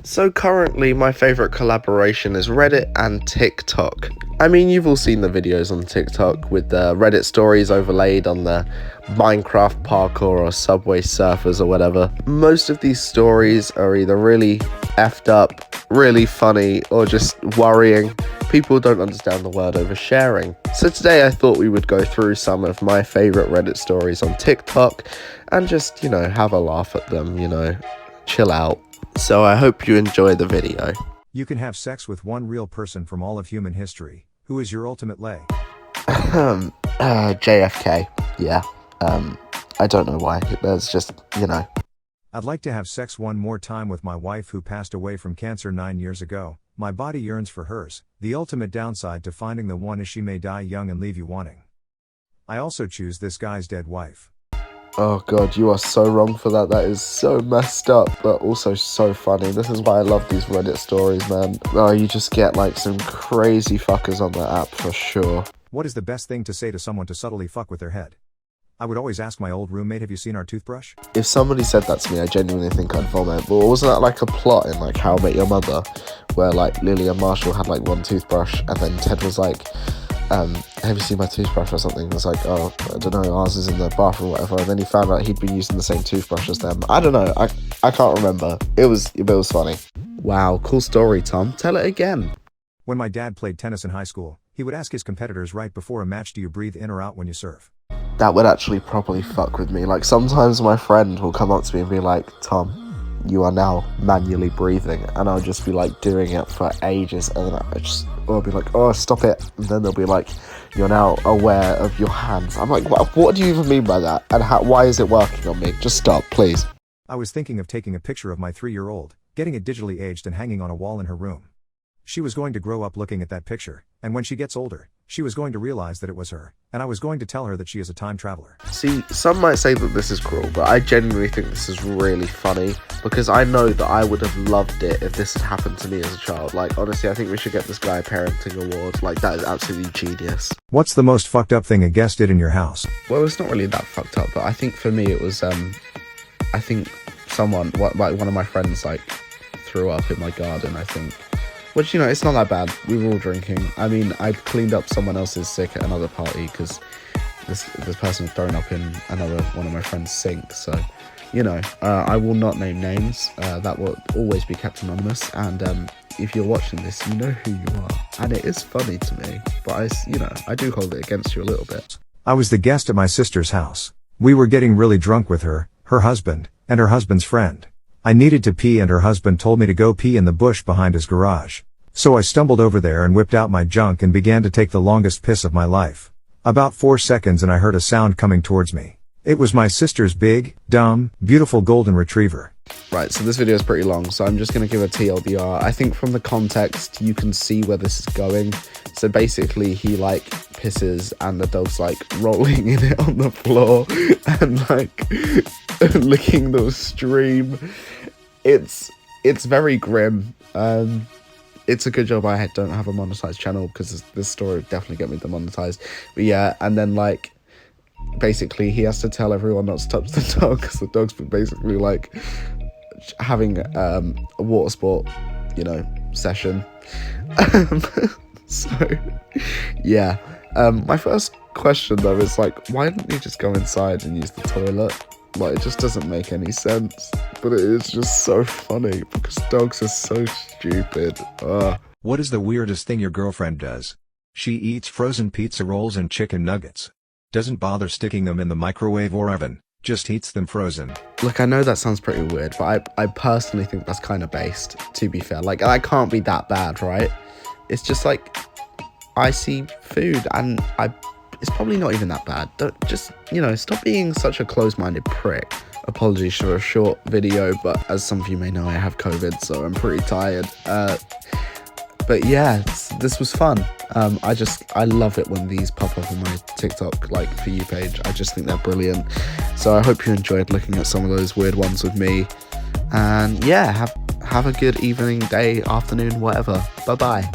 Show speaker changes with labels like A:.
A: So currently my favourite collaboration is Reddit and TikTok. I mean, you've all seen the videos on TikTok with the Reddit stories overlaid on the Minecraft parkour or Subway Surfers or whatever. Most of these stories are either really effed up, really funny, or just worrying. People don't understand the word oversharing. So today I thought we would go through some of my favourite Reddit stories on TikTok and just, have a laugh at them, chill out. So I hope you enjoy the video.
B: You can have sex with one real person from all of human history. Who is your ultimate lay?
A: JFK. Yeah. I don't know why. There's just,
B: I'd like to have sex one more time with my wife who passed away from cancer 9 years ago. My body yearns for hers. The ultimate downside to finding the one is she may die young and leave you wanting. I also choose this guy's dead wife.
A: Oh god, you are so wrong for that. That is so messed up, but also so funny. This is why I love these Reddit stories, man. Oh, you just get like some crazy fuckers on the app for sure.
B: What is the best thing to say to someone to subtly fuck with their head? I would always ask my old roommate, have you seen our toothbrush?
A: If somebody said that to me, I genuinely think I'd vomit. But wasn't that like a plot in like How I Met Your Mother, where like Lily and Marshall had like one toothbrush, and then Ted was like, have you seen my toothbrush or something? It was like, oh, I don't know, ours is in the bathroom or whatever. And then he found out he'd been using the same toothbrush as them. I don't know, I can't remember. It was funny. Wow, cool story, Tom. Tell it again.
B: When my dad played tennis in high school, he would ask his competitors right before a match, do you breathe in or out when you serve?
A: That would actually properly fuck with me. Like sometimes my friend will come up to me and be like, Tom, you are now manually breathing, and I'll just be like doing it for ages, and then I'll be like, oh, stop it, and then they'll be like, you're now aware of your hands. I'm like, what do you even mean by that, and why is it working on me? Just stop, please.
B: I was thinking of taking a picture of my 3-year-old, getting it digitally aged and hanging on a wall in her room. She was going to grow up looking at that picture, and when she gets older, she was going to realize that it was her, and I was going to tell her that she is a time traveler.
A: See, some might say that this is cruel, but I genuinely think this is really funny, because I know that I would have loved it if this had happened to me as a child. Like, honestly, I think we should get this guy a parenting award. Like, that is absolutely genius.
B: What's the most fucked up thing a guest did in your house?
A: Well, it's not really that fucked up, but I think for me it was, I think one of my friends, like, threw up in my garden, I think. Which, it's not that bad. We were all drinking. I mean, I cleaned up someone else's sick at another party because this person had thrown up in another one of my friend's sinks. So, I will not name names. That will always be kept anonymous. And if you're watching this, you know who you are. And it is funny to me. But, I do hold it against you a little bit.
B: I was the guest at my sister's house. We were getting really drunk with her husband, and her husband's friend. I needed to pee and her husband told me to go pee in the bush behind his garage. So I stumbled over there and whipped out my junk and began to take the longest piss of my life. About 4 seconds and I heard a sound coming towards me. It was my sister's big, dumb, beautiful golden retriever. Right,
A: so this video is pretty long, so I'm just going to give a TLDR. I think from the context, you can see where this is going. So basically, he, pisses, and the dog's, rolling in it on the floor, and, licking the stream. It's very grim. It's a good job I don't have a monetized channel, because this story would definitely get me demonetized. But yeah, and then, basically he has to tell everyone not to touch the dog, because the dog's been basically having a water sport session. So yeah, my first question though is why didn't you just go inside and use the toilet? It just doesn't make any sense, but it is just so funny because dogs are so stupid.
B: What is the weirdest thing your girlfriend does? She eats frozen pizza rolls and chicken nuggets. Doesn't bother sticking them in the microwave or oven, just eats them frozen.
A: Look, I know that sounds pretty weird, but I personally think that's kind of based, to be fair. I can't be that bad, right? It's just I see food and it's probably not even that bad. Don't just, stop being such a closed-minded prick. Apologies for a short video, but as some of you may know, I have COVID, so I'm pretty tired. But yeah, this was fun. I love it when these pop up on my TikTok For You page. I just think they're brilliant. So I hope you enjoyed looking at some of those weird ones with me. And yeah, have a good evening, day, afternoon, whatever. Bye-bye.